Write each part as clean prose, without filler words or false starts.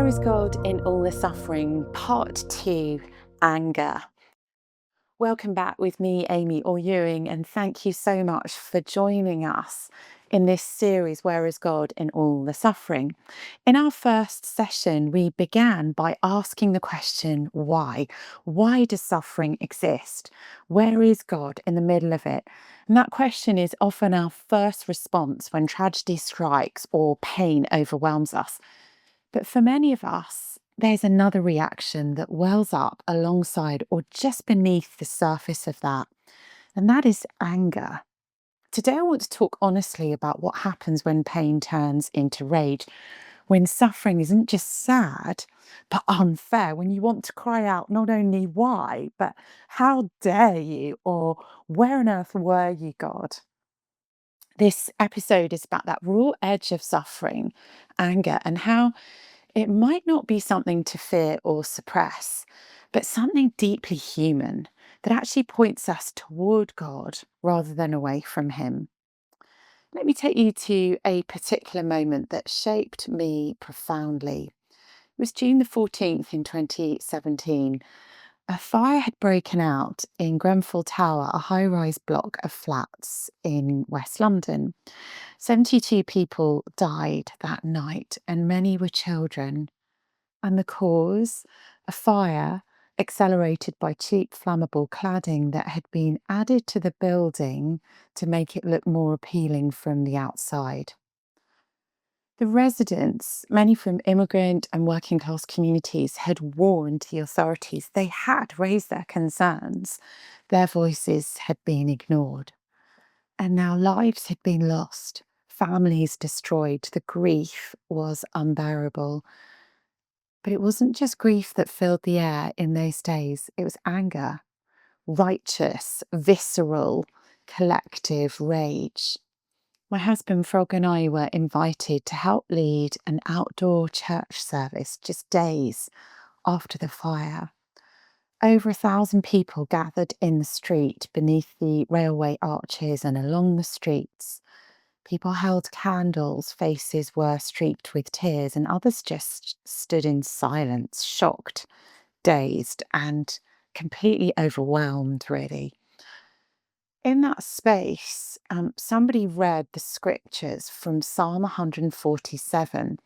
Where is God in all the suffering? Part 2, Anger. Welcome back with me, Amy Orr-Ewing, and thank you so much for joining us in this series, Where is God in all the suffering? In our first session, we began by asking the question, why? Why does suffering exist? Where is God in the middle of it? And that question is often our first response when tragedy strikes or pain overwhelms us. But for many of us, there's another reaction that wells up alongside or just beneath the surface of that, and that is anger. Today, I want to talk honestly about what happens when pain turns into rage, when suffering isn't just sad, but unfair, when you want to cry out not only why, but how dare you, or where on earth were you, God? This episode is about that raw edge of suffering, anger, and how it might not be something to fear or suppress, but something deeply human that actually points us toward God rather than away from Him. Let me take you to a particular moment that shaped me profoundly. It was June the 14th in 2017. A fire had broken out in Grenfell Tower, a high-rise block of flats in West London. 72 people died that night, and many were children. And the cause, a fire accelerated by cheap flammable cladding that had been added to the building to make it look more appealing from the outside. The residents, many from immigrant and working class communities, had warned the authorities. They had raised their concerns. Their voices had been ignored. And now lives had been lost, families destroyed. The grief was unbearable. But it wasn't just grief that filled the air in those days. It was anger, righteous, visceral, collective rage. My husband, Frog, and I were invited to help lead an outdoor church service just days after the fire. Over 1,000 people gathered in the street beneath the railway arches and along the streets. People held candles, faces were streaked with tears, and others just stood in silence, shocked, dazed, and completely overwhelmed, really. In that space, somebody read the scriptures from Psalm 147.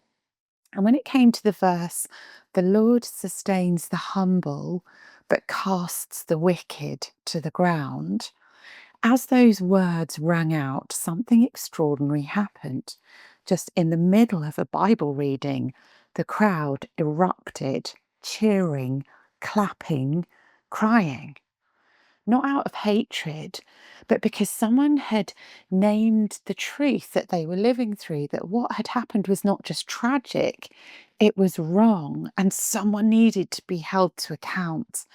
And when it came to the verse, the Lord sustains the humble, but casts the wicked to the ground, as those words rang out, something extraordinary happened. Just in the middle of a Bible reading, the crowd erupted, cheering, clapping, crying. Not out of hatred, but because someone had named the truth that they were living through, that what had happened was not just tragic, it was wrong, and someone needed to be held to account.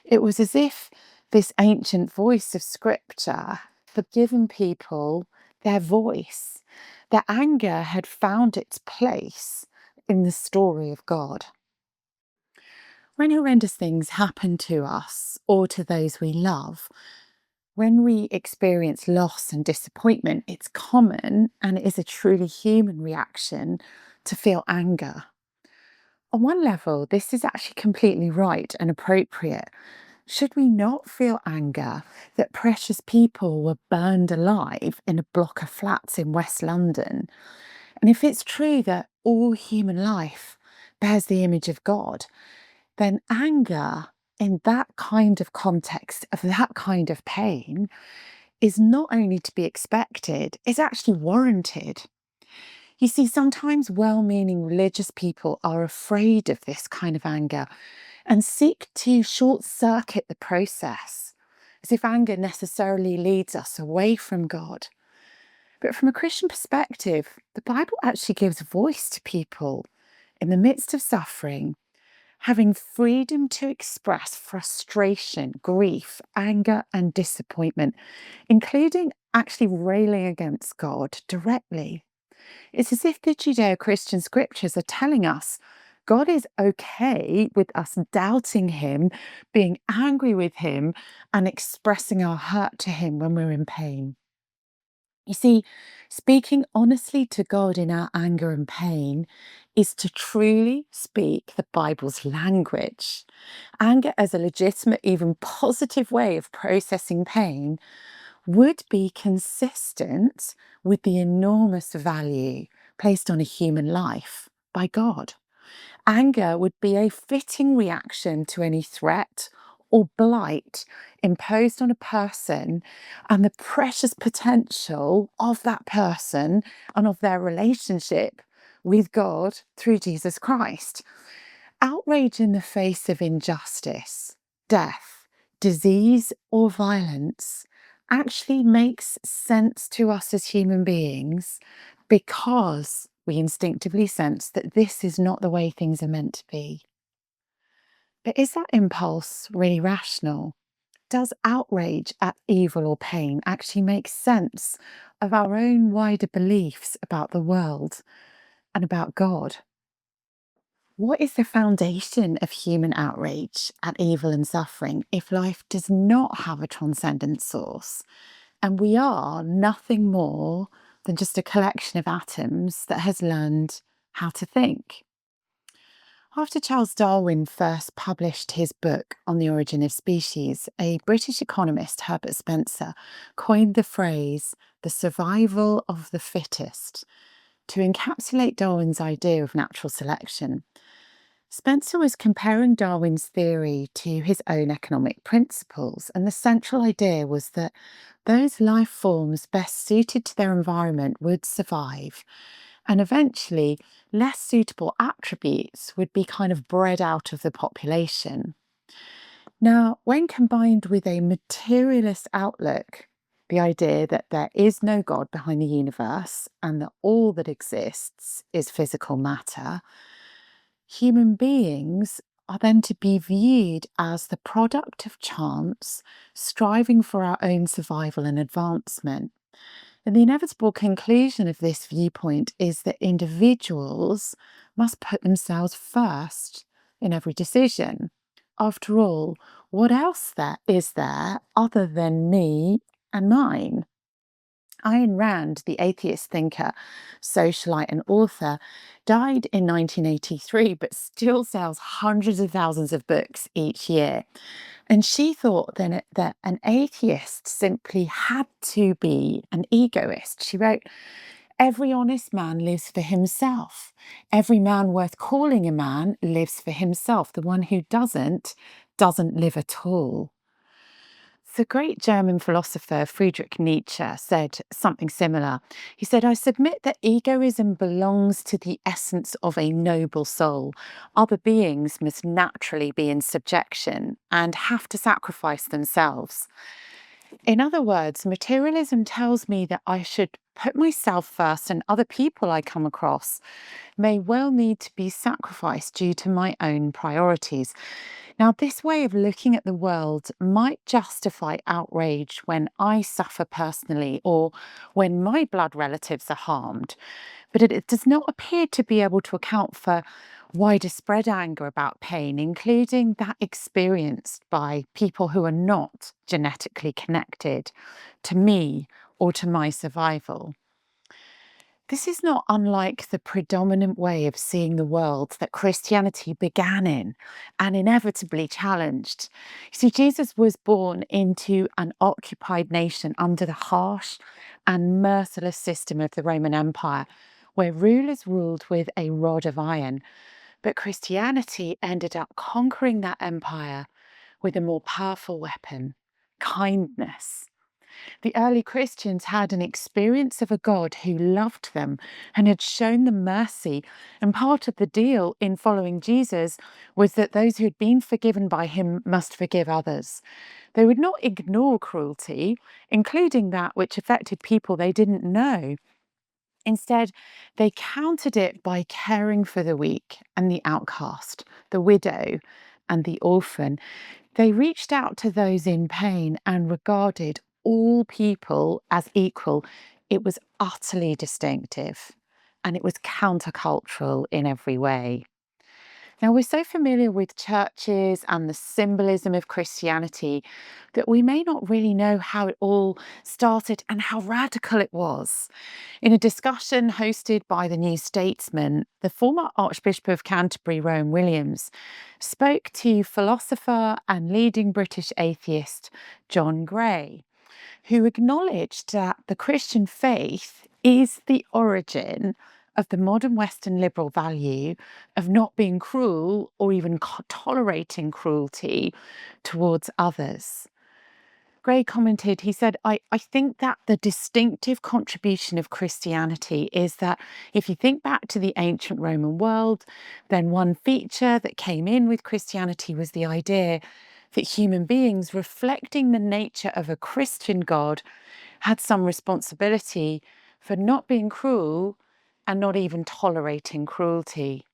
It was as if this ancient voice of scripture had given people their voice. Their anger had found its place in the story of God. When horrendous things happen to us or to those we love, when we experience loss and disappointment, it's common and it is a truly human reaction to feel anger. On one level, this is actually completely right and appropriate. Should we not feel anger that precious people were burned alive in a block of flats in West London? And if it's true that all human life bears the image of God, then anger in that kind of context, of that kind of pain, is not only to be expected, it's actually warranted. You see, sometimes well-meaning religious people are afraid of this kind of anger and seek to short-circuit the process, as if anger necessarily leads us away from God. But from a Christian perspective, the Bible actually gives voice to people in the midst of suffering, having freedom to express frustration, grief, anger, and disappointment, including actually railing against God directly. It's as if the Judeo-Christian scriptures are telling us God is okay with us doubting Him, being angry with Him, and expressing our hurt to Him when we're in pain. You see, speaking honestly to God in our anger and pain is to truly speak the Bible's language. Anger as a legitimate, even positive way of processing pain would be consistent with the enormous value placed on a human life by God. Anger would be a fitting reaction to any threat or blight imposed on a person and the precious potential of that person and of their relationship with God through Jesus Christ. Outrage in the face of injustice, death, disease, or violence actually makes sense to us as human beings because we instinctively sense that this is not the way things are meant to be. But is that impulse really rational? Does outrage at evil or pain actually make sense of our own wider beliefs about the world and about God? What is the foundation of human outrage at evil and suffering if life does not have a transcendent source and we are nothing more than just a collection of atoms that has learned how to think? After Charles Darwin first published his book on the origin of species, a British economist, Herbert Spencer, coined the phrase the survival of the fittest to encapsulate Darwin's idea of natural selection. Spencer was comparing Darwin's theory to his own economic principles, and the central idea was that those life forms best suited to their environment would survive, and eventually less suitable attributes would be kind of bred out of the population. Now, when combined with a materialist outlook, the idea that there is no God behind the universe and that all that exists is physical matter, human beings are then to be viewed as the product of chance, striving for our own survival and advancement. And the inevitable conclusion of this viewpoint is that individuals must put themselves first in every decision. After all, what else is there other than me and mine? Ayn Rand, the atheist thinker, socialite, and author, died in 1983 but still sells hundreds of thousands of books each year. And she thought then that an atheist simply had to be an egoist. She wrote, "Every honest man lives for himself. Every man worth calling a man lives for himself. The one who doesn't live at all." The great German philosopher Friedrich Nietzsche said something similar. He said, "I submit that egoism belongs to the essence of a noble soul. Other beings must naturally be in subjection and have to sacrifice themselves." In other words, materialism tells me that I should put myself first, and other people I come across may well need to be sacrificed due to my own priorities. Now, this way of looking at the world might justify outrage when I suffer personally or when my blood relatives are harmed, but it does not appear to be able to account for wider spread anger about pain, including that experienced by people who are not genetically connected to me or to my survival. This is not unlike the predominant way of seeing the world that Christianity began in and inevitably challenged. You see, Jesus was born into an occupied nation under the harsh and merciless system of the Roman Empire, where rulers ruled with a rod of iron. But Christianity ended up conquering that empire with a more powerful weapon: kindness. The early Christians had an experience of a God who loved them and had shown them mercy. And part of the deal in following Jesus was that those who had been forgiven by him must forgive others. They would not ignore cruelty, including that which affected people they didn't know. Instead, they countered it by caring for the weak and the outcast, the widow and the orphan. They reached out to those in pain and regarded all people as equal. It was utterly distinctive and it was countercultural in every way. Now, we're so familiar with churches and the symbolism of Christianity that we may not really know how it all started and how radical it was. In a discussion hosted by the New Statesman, the former Archbishop of Canterbury, Rowan Williams, spoke to philosopher and leading British atheist John Gray, who acknowledged that the Christian faith is the origin of the modern Western liberal value of not being cruel or even tolerating cruelty towards others. Gray commented, he said, I think that the distinctive contribution of Christianity is that if you think back to the ancient Roman world, then one feature that came in with Christianity was the idea that human beings, reflecting the nature of a Christian God, had some responsibility for not being cruel and not even tolerating cruelty.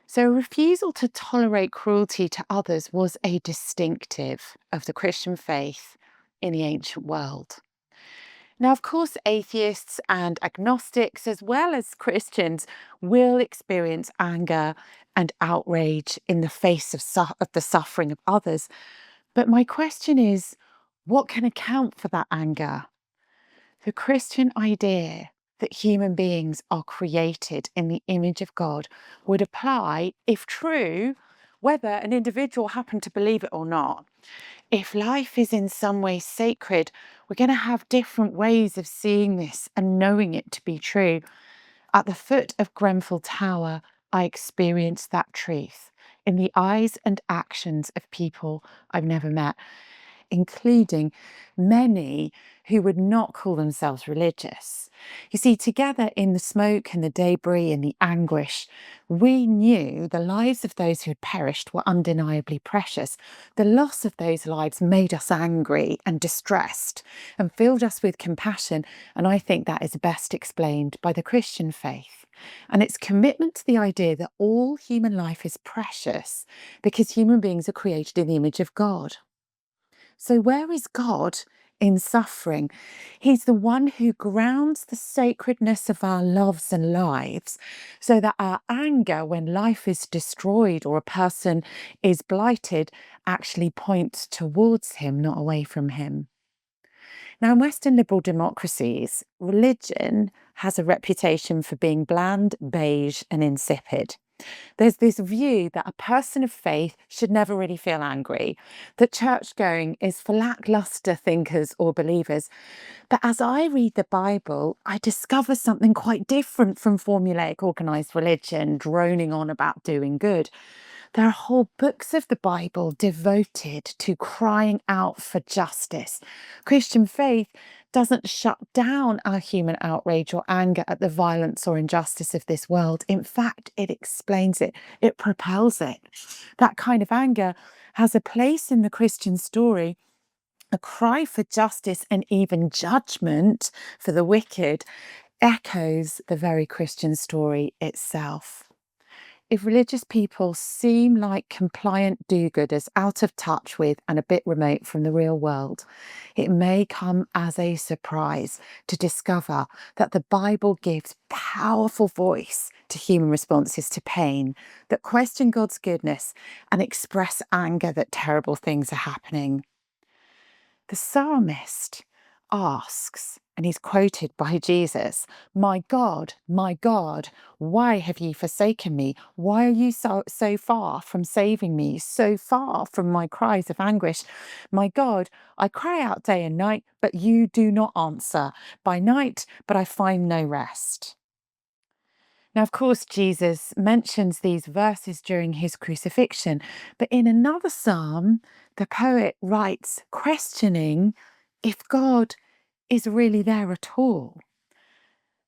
So a refusal to tolerate cruelty to others was a distinctive of the Christian faith in the ancient world. Now, of course, atheists and agnostics, as well as Christians, will experience anger and outrage in the face of the suffering of others. But my question is, what can account for that anger? The Christian idea that human beings are created in the image of God would apply, if true, whether an individual happened to believe it or not. If life is in some way sacred, we're going to have different ways of seeing this and knowing it to be true. At the foot of Grenfell Tower, I experienced that truth in the eyes and actions of people I've never met, including many who would not call themselves religious. You see, together in the smoke and the debris and the anguish, we knew the lives of those who had perished were undeniably precious. The loss of those lives made us angry and distressed and filled us with compassion. And I think that is best explained by the Christian faith and its commitment to the idea that all human life is precious because human beings are created in the image of God. So where is God in suffering? He's the one who grounds the sacredness of our loves and lives so that our anger when life is destroyed or a person is blighted actually points towards him, not away from him. Now, in Western liberal democracies, religion has a reputation for being bland, beige and insipid. There's this view that a person of faith should never really feel angry, that church going is for lackluster thinkers or believers. But as I read the Bible, I discover something quite different from formulaic organised religion, droning on about doing good. There are whole books of the Bible devoted to crying out for justice. Christian faith doesn't shut down our human outrage or anger at the violence or injustice of this world. In fact, it explains it, it propels it. That kind of anger has a place in the Christian story. A cry for justice and even judgment for the wicked echoes the very Christian story itself. If religious people seem like compliant do-gooders, out of touch with and a bit remote from the real world, it may come as a surprise to discover that the Bible gives powerful voice to human responses to pain that question God's goodness and express anger that terrible things are happening. The psalmist asks, and he's quoted by Jesus, my God, why have ye forsaken me? Why are you so far from saving me, so far from my cries of anguish? My God, I cry out day and night, but you do not answer. By night, but I find no rest. Now, of course, Jesus mentions these verses during his crucifixion, but in another psalm, the poet writes, questioning if God is really there at all.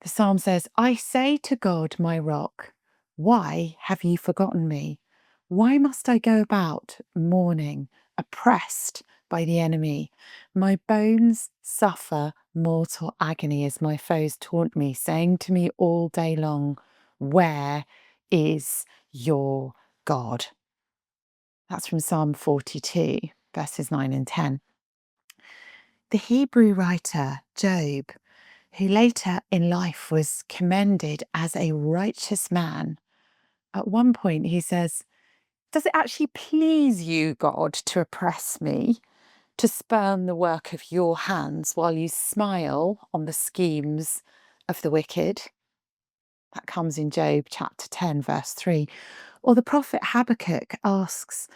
The psalm says, I say to God, my rock, why have you forgotten me? Why must I go about mourning, oppressed by the enemy? My bones suffer mortal agony as my foes taunt me, saying to me all day long, where is your God? That's from Psalm 42, verses 9 and 10. The Hebrew writer Job, who later in life was commended as a righteous man, At one point, he says, "Does it actually please you, God, to oppress me, to spurn the work of your hands while you smile on the schemes of the wicked?" That comes in Job chapter 10, verse 3. Or the prophet Habakkuk asks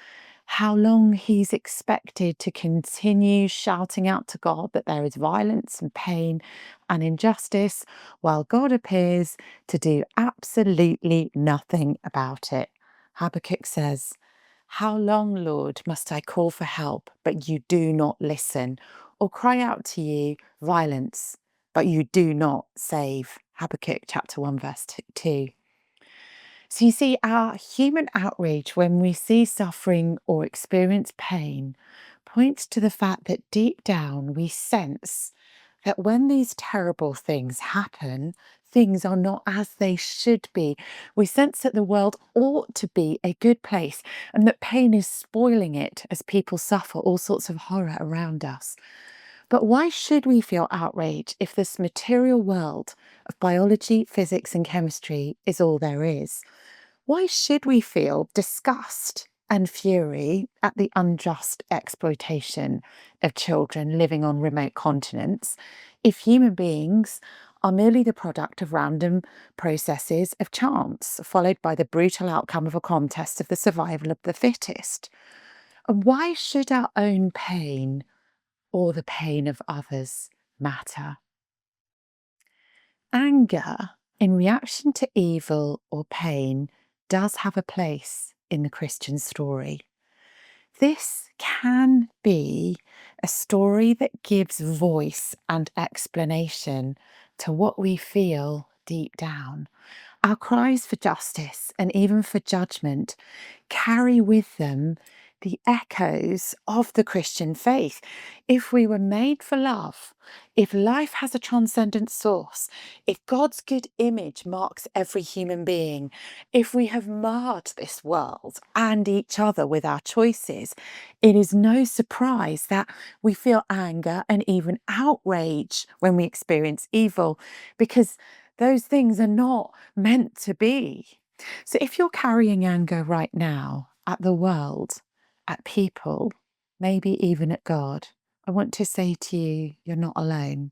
how long he's expected to continue shouting out to God that there is violence and pain and injustice, while God appears to do absolutely nothing about it. Habakkuk says, "How long, Lord, must I call for help, but you do not listen, or cry out to you, violence, but you do not save?" Habakkuk chapter 1, verse 2. So you see, our human outrage when we see suffering or experience pain points to the fact that deep down we sense that when these terrible things happen, things are not as they should be. We sense that the world ought to be a good place and that pain is spoiling it as people suffer all sorts of horror around us. But why should we feel outrage if this material world of biology, physics, and chemistry is all there is? Why should we feel disgust and fury at the unjust exploitation of children living on remote continents if human beings are merely the product of random processes of chance, followed by the brutal outcome of a contest of the survival of the fittest? And why should our own pain or the pain of others matter? Anger in reaction to evil or pain does have a place in the Christian story. This can be a story that gives voice and explanation to what we feel deep down. Our cries for justice and even for judgment carry with them the echoes of the Christian faith. If we were made for love, if life has a transcendent source, if God's good image marks every human being, if we have marred this world and each other with our choices, it is no surprise that we feel anger and even outrage when we experience evil, because those things are not meant to be. So if you're carrying anger right now at the world, at people, maybe even at God, I want to say to you, you're not alone.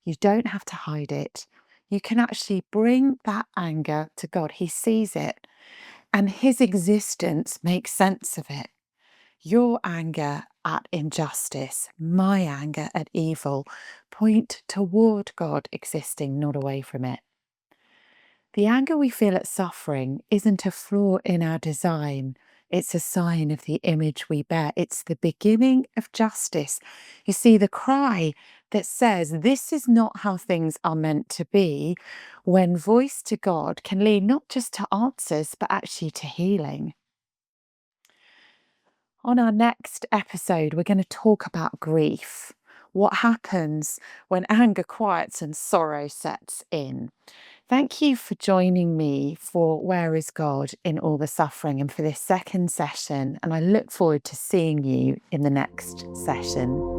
You don't have to hide it. You can actually bring that anger to God. He sees it and his existence makes sense of it. Your anger at injustice, my anger at evil, point toward God existing, not away from it. The anger we feel at suffering isn't a flaw in our design. It's a sign of the image we bear. It's the beginning of justice. You see, the cry that says, "This is not how things are meant to be," when voiced to God, can lead not just to answers, but actually to healing. On our next episode, we're going to talk about grief. What happens when anger quiets and sorrow sets in? Thank you for joining me for Where is God in All the Suffering and for this second session. And I look forward to seeing you in the next session.